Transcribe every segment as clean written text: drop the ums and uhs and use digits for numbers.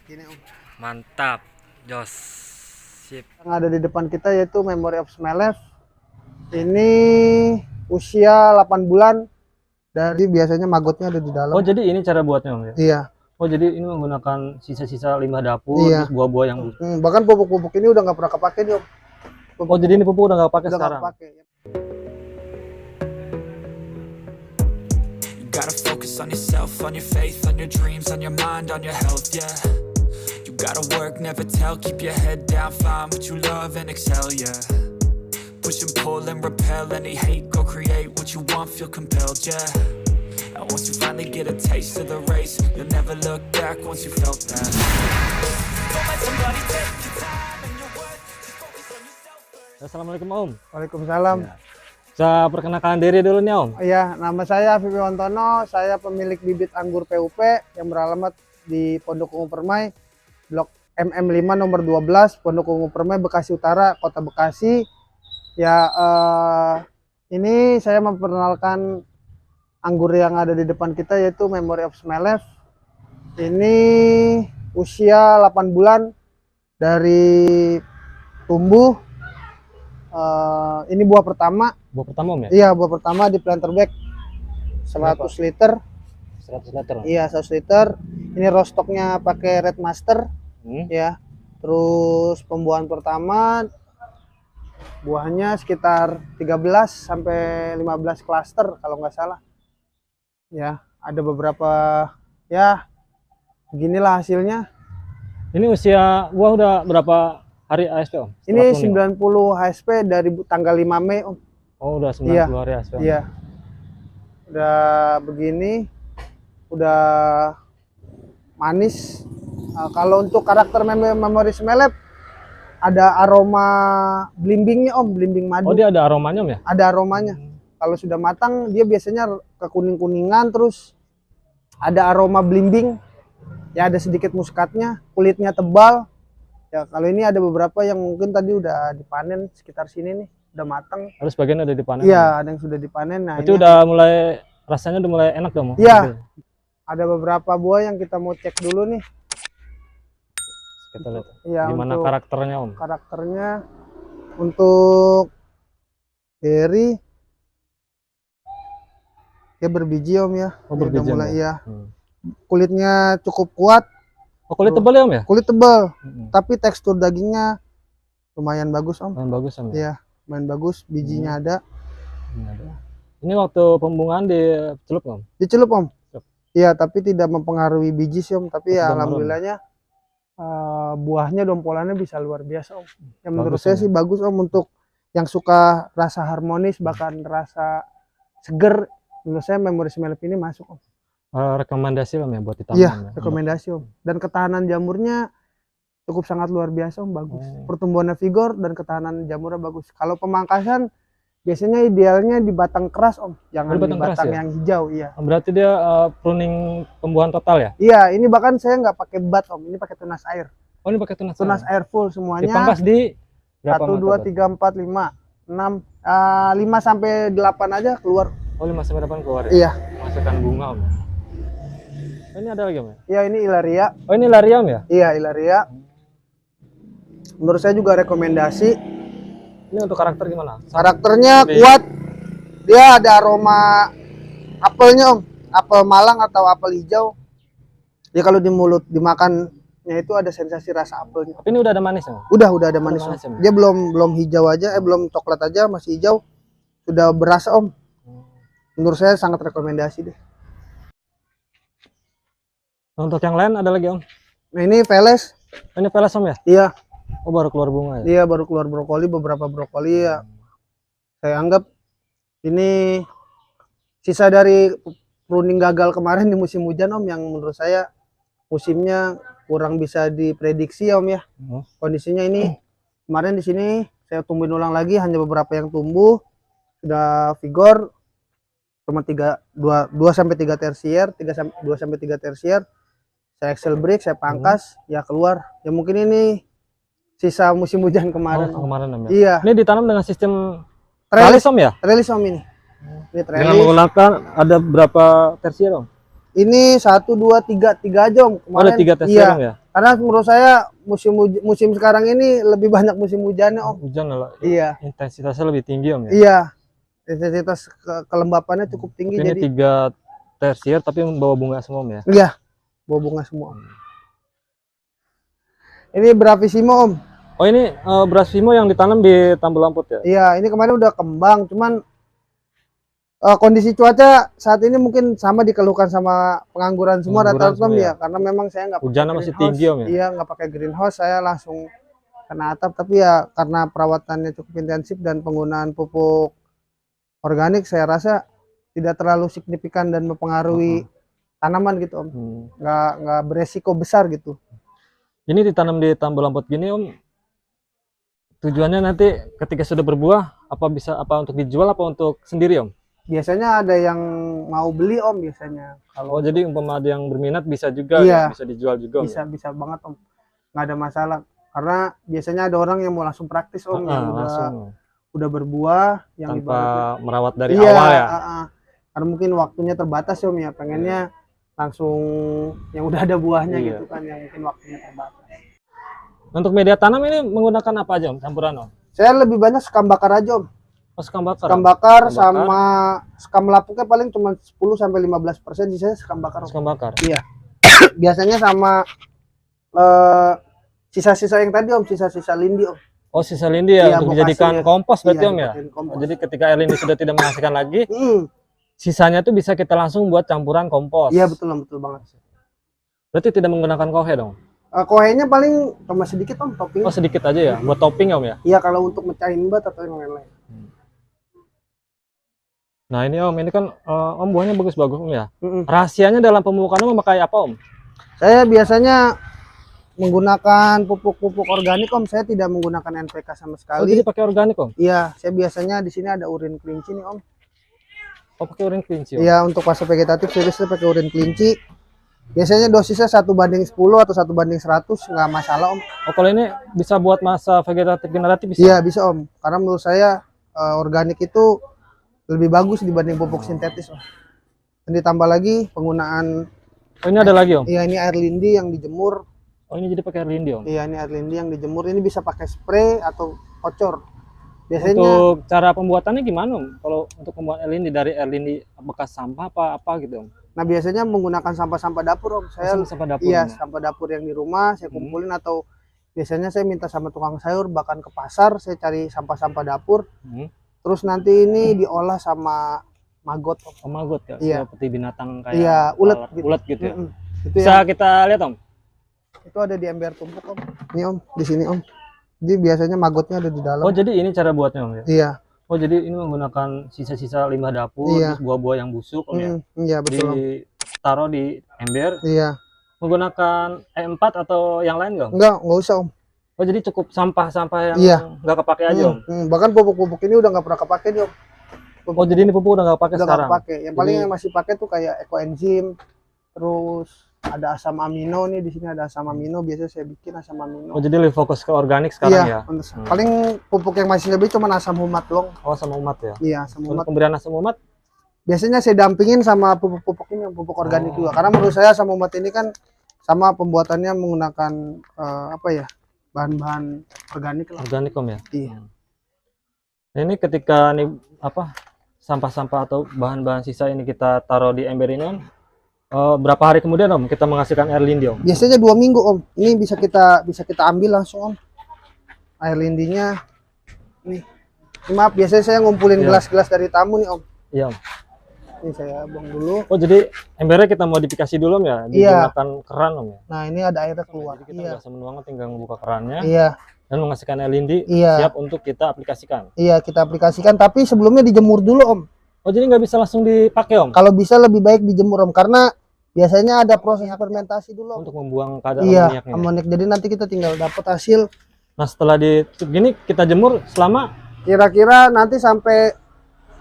Gini Om. Mantap, jos, sip. Yang ada di depan kita yaitu Memory of Smelef. Ini usia 8 bulan. Dari biasanya magotnya ada di dalam. Oh, jadi ini cara buatnya, Om ya? Iya. Oh, jadi ini menggunakan sisa-sisa limbah dapur, Iya. terus buah-buah yang Bahkan pupuk-pupuk ini udah nggak pernah kepake nih Om. Oh, jadi ini pupuk udah nggak pakai Udah nggak sekarang. kepake. You gotta focus on yourself, on your faith, on your dreams, on your mind, on your health, yeah. You gotta work, never tell, keep your head down, find what you love and excel, yeah. Push and pull and repel any hate, go create what you want, feel compelled, yeah. And once you finally get a taste of the race, you'll never look back once you felt that. Don't let somebody take your time and your worth, just focus on yourself first. Assalamualaikum, Om. Waalaikumsalam. Saya perkenalkan diri dulu nih, Om. Iya, nama saya Vivi Wantono. Saya pemilik bibit anggur PUP yang beralamat di Pondok Ungu Permai, Blok MM5 nomor 12, Pondok Ungu Permai, Bekasi Utara, Kota Bekasi. Ya, ini saya memperkenalkan anggur yang ada di depan kita yaitu Memory of Smelef. Ini usia 8 bulan dari tumbuh. Ini buah pertama. Buah pertama, Om ya? Iya, buah pertama di planter bag 100 liter. 100 liter. Iya, 100 liter. Ini roastoknya pakai Red Master. Ya. Terus pembuahan pertama buahnya sekitar 13 sampai 15 klaster kalau nggak salah. Ya, ada beberapa, ya beginilah hasilnya. Ini usia buah udah berapa hari ASP, Om? Ini Setelah 90 HSP dari tanggal 5 Mei, Om. Oh, udah 90 Iya. hari ASP, Om. Iya. Udah begini, udah manis. Kalau untuk karakter Memory Smelef ada aroma blimbingnya, Om, blimbing madu. Oh, dia ada aromanya, Om ya? Ada aromanya. Kalau sudah matang dia biasanya kekuning-kuningan, terus ada aroma blimbing. Ya, ada sedikit muskatnya, kulitnya tebal. Ya, kalau ini ada beberapa yang mungkin tadi udah dipanen sekitar sini nih, udah matang. Harus bagian udah dipanen. Iya, ada yang sudah dipanen. Nah, Itu ini udah mulai rasanya udah mulai enak dong, Om? Iya. Ada beberapa buah yang kita mau cek dulu nih. Kita lihat. Iya, Gimana untuk karakternya, Om? karakternya. Untuk berry dia berbiji, Om ya. Oh, Ini berbiji, udah mulai, Om, ya? ya. Kulitnya cukup kuat, Oh, kulit tebal ya, Om ya? kulit tebal, tapi tekstur dagingnya lumayan bagus, Om. Bagus, Om ya? Iya, lumayan bagus, bijinya ada. Ini ada. Ini waktu pembungaan dicelup, Om? Dicelup, Om. Celup. Iya, tapi tidak mempengaruhi biji sih, Om. Tapi ya Tidak alhamdulillahnya buahnya dompolannya bisa luar biasa, Om. Yang menurut Bagus, saya Om, sih bagus, Om, untuk yang suka rasa harmonis bahkan rasa seger. Menurut saya Memory Smelef ini masuk, Om. Rekomendasi, Om ya, buat ditanam? Iya, ya? rekomendasi, Om. Dan ketahanan jamurnya cukup sangat luar biasa, Om, bagus. Oh. Pertumbuhannya vigor dan ketahanan jamurnya bagus. Kalau pemangkasan biasanya idealnya di batang keras, Om. Jangan di batang di keras batang ya? yang hijau, iya. Berarti dia pruning pembuahan total ya? Iya, ini bahkan saya nggak pakai bat, Om. Ini pakai tunas air. Oh, ini pakai tunas Tunas air. air full semuanya. Dipangkas di berapa 1, 2, 3, 4, 5, 6, 5 sampai 8 aja keluar. Oh, 5 sampai 8 keluar ya? Iya. Masukkan bunga, Om. Oh, ini ada lagi, Om ya? Iya, ini Ilaria. Oh, ini lariam ya? Iya, Ilaria. Menurut saya juga rekomendasi. Ini untuk karakter gimana? Karakternya Ini- kuat. Dia ada aroma apelnya, Om. Apel Malang atau apel hijau. Ya kalau di mulut dimakannya itu ada sensasi rasa apelnya. Tapi ini udah ada manisnya? Udah ada manis, manis, Om. Om. Dia belum hijau aja, belum coklat aja, masih hijau. Sudah berasa, Om. Menurut saya sangat rekomendasi deh. Untuk yang lain ada lagi, Om? Nah, ini Veles. Oh, ini pelas, Om ya? Iya, Oh, baru keluar bunga ya? dia baru keluar brokoli, beberapa brokoli ya. Saya anggap ini sisa dari pruning gagal kemarin di musim hujan, Om, yang menurut saya musimnya kurang bisa diprediksi, Om ya. Oh. Kondisinya ini kemarin di sini saya tumbuhin ulang lagi, hanya beberapa yang tumbuh sudah vigor, cuma 2 sampai 3 tersier, 2 sampai 3 tersier. Saya excel break, saya pangkas, ya keluar. Ya mungkin ini sisa musim hujan kemarin. Oh, kemarin, Om ya? Iya, Ini ditanam dengan sistem trellis, tralis, Om ya? trellis, Om ini. Ini Dengan trellis. menggunakan ada berapa tersier, Om? Ini 1, 2, 3 aja Om. Oh, ada 3 tes iya, serum ya? karena menurut saya musim sekarang ini lebih banyak musim hujannya Om. Hujan lah. Iya. Intensitasnya lebih tinggi Om ya? Iya. Intensitas kelembapannya cukup tinggi Tapi ini jadi 3 tersier tapi membawa bunga semua Om ya? iya, bawa bunga semua Om. Ini Bravissimo Om. Oh ini beras Vimo yang ditanam di Tambul Lamput ya? Iya, ini kemarin udah kembang, cuman kondisi cuaca saat ini mungkin sama dikeluhkan sama pengangguran semua Pengangguran rata-rata Om semua ya, ya? karena memang saya nggak pakai Hujannya masih greenhouse. tinggi Om ya? Iya, nggak pakai greenhouse, saya langsung kena atap, tapi ya karena perawatannya cukup intensif dan penggunaan pupuk organik, saya rasa tidak terlalu signifikan dan mempengaruhi tanaman gitu Om. Nggak beresiko besar gitu. Ini ditanam di Tambul Lamput gini Om, tujuannya nanti ketika sudah berbuah apa untuk dijual apa untuk sendiri Om? Biasanya ada yang mau beli Om biasanya. Oh jadi umpama ada yang berminat bisa juga Iya. ya, bisa dijual juga Om. Bisa banget Om, nggak ada masalah, karena biasanya ada orang yang mau langsung praktis Om, yang langsung udah berbuah yang tanpa ibaratnya merawat dari iya, awal ya. karena mungkin waktunya terbatas Om ya, pengennya langsung yang udah ada buahnya Iya. gitu kan, yang mungkin waktunya terbatas. Untuk media tanam ini menggunakan apa aja Om campuran Om? Saya lebih banyak sekam bakar aja Om. Oh sekam bakar. Sekam bakar sama sekam lapuknya paling cuma 10-15%, sisanya sekam bakar Om. Sekam bakar. Iya. Biasanya sama sisa-sisa yang tadi Om, sisa-sisa lindi Om. Oh sisa lindi ya, Iya, untuk mau dijadikan kasih- kompos berarti iya, Om ya? dijadikan kompos. Jadi ketika air lindi sudah tidak menghasilkan lagi, sisanya tuh bisa kita langsung buat campuran kompos. Iya betul Om, betul banget. Berarti tidak menggunakan kohe dong? Kohenya paling cuma sedikit Om, topping. Oh sedikit aja ya, buat topping Om ya? Iya, kalau untuk mecahin bat atau yang lain-lain. Nah ini Om, ini kan Om buahnya bagus-bagus Om ya? Mm-mm. Rahasianya dalam pemupukan Om memakai apa Om? Saya biasanya menggunakan pupuk-pupuk organik Om, saya tidak menggunakan NPK sama Oh sekali. jadi pakai organik Om? Iya, saya biasanya di sini ada urin kelinci nih Om. Oh pakai urin kelinci Om? Iya, untuk fase vegetatif saya biasanya pakai urin kelinci. Biasanya dosisnya 1:10 atau 1:100, nggak masalah Om. Oh kalau ini bisa buat masa vegetatif generatif bisa? Iya bisa Om, karena menurut saya organik itu lebih bagus dibanding pupuk sintetis Om. Dan ditambah lagi penggunaan, Oh ini ada lagi Om? iya ini air lindi yang dijemur. Oh ini jadi pakai air lindi Om? Iya ini air lindi yang dijemur, ini bisa pakai spray atau kocor. Biasanya Untuk cara pembuatannya gimana Om? Kalau untuk membuat air lindi dari air lindi bekas sampah apa gitu Om? nah biasanya menggunakan sampah-sampah dapur Om. Saya Sampah dapur iya Om, ya? sampah dapur yang di rumah saya kumpulin, atau biasanya saya minta sama tukang sayur, bahkan ke pasar saya cari sampah-sampah dapur. Terus nanti ini diolah sama maggot Om. Oh maggot ya? Iya. Seperti binatang kayak Iya, ulet lalat, gitu. ulet gitu ya? Itu Bisa yang kita lihat Om? itu ada di ember tumpuk Om. Ini Om, di sini Om. Jadi biasanya maggotnya ada di dalam. Oh jadi ini cara buatnya Om ya? Iya. Oh jadi ini menggunakan sisa-sisa limbah dapur, Iya. terus buah-buah yang busuk Om ya? Iya betul Om. Ditaruh di ember, Iya. menggunakan E4 atau yang lain nggak Om? Enggak usah Om. Oh jadi cukup sampah-sampah yang Iya. nggak kepake aja Om? Bahkan pupuk-pupuk ini udah nggak pernah kepake nih Om. Oh jadi ini pupuk udah nggak pakai Udah nggak sekarang? kepake. Yang paling Jadi- yang masih pakai tuh kayak ekoenzim, terus ada asam amino nih, di sini ada asam amino, biasanya saya bikin asam amino. Oh jadi lebih fokus ke organik sekarang ya? Paling pupuk yang masih saya beli cuma asam humat doang. Oh sama umat ya? Iya, asam Untuk humat. pemberian asam umat? Biasanya saya dampingin sama pupuk-pupuk ini, yang pupuk organik juga. Karena menurut saya asam humat ini kan sama pembuatannya menggunakan apa ya, bahan-bahan organik lah. Organik Om ya? Iya. Nah, ini ketika nih apa sampah-sampah atau bahan-bahan sisa ini kita taruh di ember ini Om, berapa hari kemudian Om kita menghasilkan air lindi Om? Biasanya 2 minggu Om. Ini bisa kita ambil langsung Om. Air lindinya nih. Maaf, biasanya saya ngumpulin Iya. gelas-gelas dari tamu nih Om. Iya Om. Ini saya buang dulu. Oh jadi embernya kita modifikasi dulu Om ya? Iya. Digunakan keran Om ya? Nah ini ada airnya keluar. Jadi kita Iya. nggak usah menuangkan, tinggal membuka kerannya Iya. dan menghasilkan air lindi Iya. siap untuk kita aplikasikan. Iya, kita aplikasikan. Tapi sebelumnya dijemur dulu Om. Oh jadi nggak bisa langsung dipakai Om? Kalau bisa lebih baik dijemur Om, karena biasanya ada proses fermentasi dulu Om. Untuk membuang kadar Iya, amoniaknya. amonik. Jadi nanti kita tinggal dapat hasil. Nah setelah ditutup gini kita jemur selama Kira-kira nanti sampai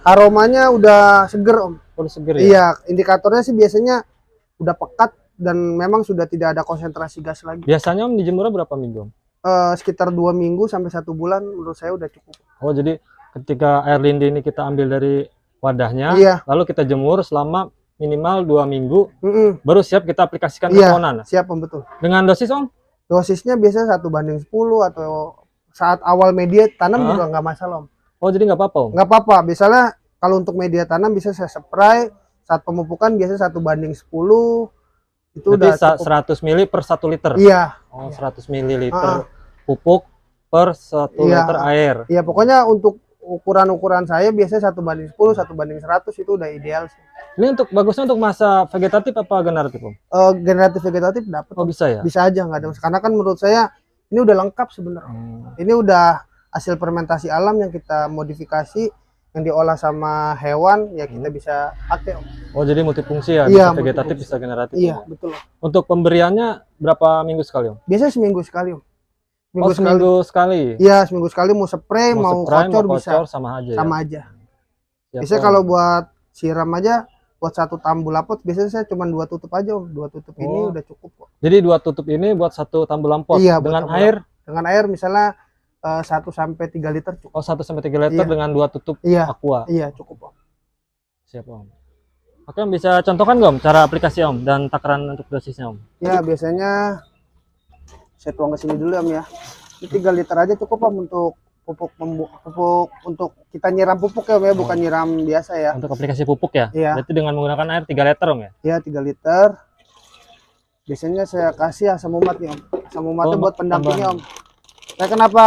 aromanya udah seger Om. udah seger ya? Iya, indikatornya sih biasanya udah pekat dan memang sudah tidak ada konsentrasi gas lagi. Biasanya Om dijemurnya berapa minggu Om? Sekitar 2 minggu sampai 1 bulan menurut saya udah cukup. Oh jadi ketika air lindi ini kita ambil dari wadahnya, Iya. lalu kita jemur selama minimal 2 minggu Mm-mm. baru siap kita aplikasikan ke Iya, pohonan. siap Om, betul. Dengan dosis Om? Dosisnya biasanya 1:10 atau saat awal media tanam Hah? juga nggak masalah Om. Oh jadi nggak apa-apa Om? Nggak apa-apa, misalnya kalau untuk media tanam bisa saya spray, saat pemupukan biasanya 1:10, itu Berarti udah cukup. 100 mili per 1 liter? Iya, Oh 100 ml Ah. pupuk per 1 Iya. liter air. iya pokoknya untuk ukuran-ukuran saya biasanya 1:10, 1:100 itu udah ideal sih. Ini untuk bagusnya untuk masa vegetatif apa generatif Om? Generatif vegetatif dapat, Oh bisa ya? bisa aja nggak ada masalah. Karena kan menurut saya ini udah lengkap sebenarnya. Ini udah hasil fermentasi alam yang kita modifikasi, yang diolah sama hewan, ya kita bisa pakai Om. Oh jadi multifungsi ya? Iya, Bisa vegetatif, multifungsi. bisa generatif. Iya, Om, ya? betul Om. Untuk pemberiannya berapa minggu sekali Om? Biasanya seminggu sekali Om. Oh seminggu sekali? Iya, seminggu sekali mau spray, mau spray, kocor mau bisa. sama aja Sama ya? aja. Siap, Biasanya Om. kalau buat siram aja, buat 1 tambul lapot biasanya saya cuma 2 tutup aja Om. 2 tutup ini Oh. udah cukup kok. Jadi 2 tutup ini buat 1 tambul lampot Iya, buat dengan tambul air? Dengan air misalnya 1 sampai 3 liter cukup. Oh 1 sampai 3 liter Iya. dengan 2 tutup Iya, aqua. iya cukup Om. Siap Om. Oke Om, bisa contohkan nggak Om cara aplikasi Om dan takaran untuk dosisnya Om? Ya biasanya saya tuang ke sini dulu Om ya. Ini 3 liter aja cukup Om untuk pupuk untuk kita nyiram pupuk ya Om ya, bukan nyiram biasa ya. Untuk aplikasi pupuk ya? Iya. Berarti dengan menggunakan air 3 liter Om ya? Ya 3 liter. Biasanya saya kasih asam umat nih Om. Asam umatnya Oh, buat pendampingnya tambahan. Om. Saya kenapa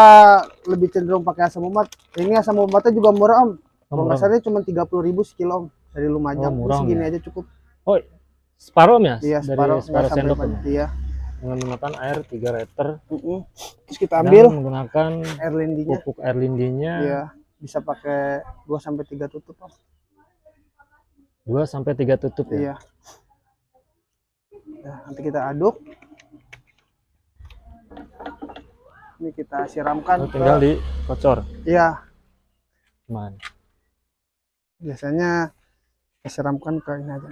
lebih cenderung pakai asam umat? Ini asam umatnya juga murah Om. Kalau nggak salah cuma 30.000 sekilo Om. Dari Lumajang. Oh, murah, Ini segini Om, ya? aja cukup. Oh, separuh Om ya? Iya, Dari separuh separuh nggak sampai sendok Om. banyak. Iya. Dengan menggunakan air 3 liter. Terus kita ambil Dan menggunakan air lindinya. pupuk air lindinya Iya, bisa pakai 2 sampai 3 tutup Om. 2 sampai 3 tutup ya? Iya. Nah, nanti kita aduk. Ini kita siramkan. Oh, tinggal dikocor. Iya, Man. biasanya kita siramkan ke ini aja.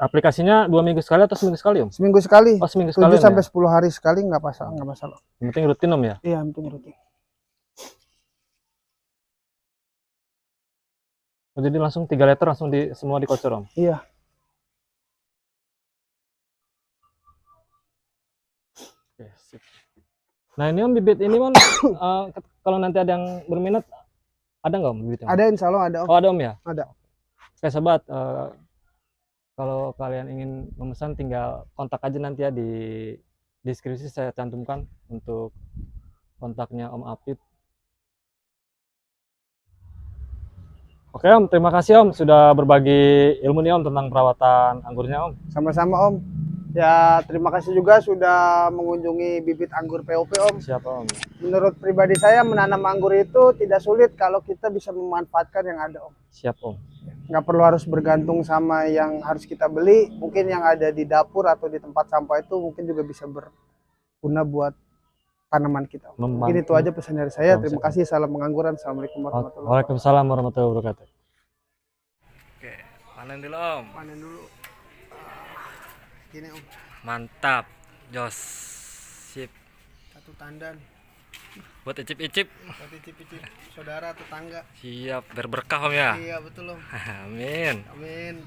Aplikasinya 2 minggu sekali atau seminggu sekali Om? Seminggu sekali. Oh seminggu 7 sekali Om, sampai ya? 10 hari sekali nggak masalah. Yang penting rutin Om ya? Iya, yang penting rutin. Oh, jadi langsung 3 liter langsung semua dikocor Om? Iya. Oke, sip. Nah ini Om bibit ini Om kalau nanti ada yang berminat ada nggak Om bibitnya? Ada insya Allah ada Om. Oh ada Om ya? Ada. Oke sobat, kalau kalian ingin memesan tinggal kontak aja nanti ya di deskripsi saya cantumkan untuk kontaknya Om Apip. Oke Om, terima kasih Om sudah berbagi ilmu nih Om tentang perawatan anggurnya Om. Sama-sama Om. Ya terima kasih juga sudah mengunjungi bibit anggur POP Om. Siapa Om? Menurut pribadi saya menanam anggur itu tidak sulit kalau kita bisa memanfaatkan yang ada Om. Siap Om. Nggak perlu harus bergantung sama yang harus kita beli. Mungkin yang ada di dapur atau di tempat sampah itu mungkin juga bisa berguna buat tanaman kita. Mungkin itu aja pesan dari saya. Terima kasih. Salam pengangguran. Assalamualaikum warahmatullahi wabarakatuh. Waalaikumsalam warahmatullahi wabarakatuh. Oke, panen dulu Om. Panen dulu. Gini Om. Mantap, jos. Sip. Satu tandan. Buat icip-icip. Buat icip-icip saudara tetangga. Siap, berberkah Om ya. Iya betul Om. Amin. Amin.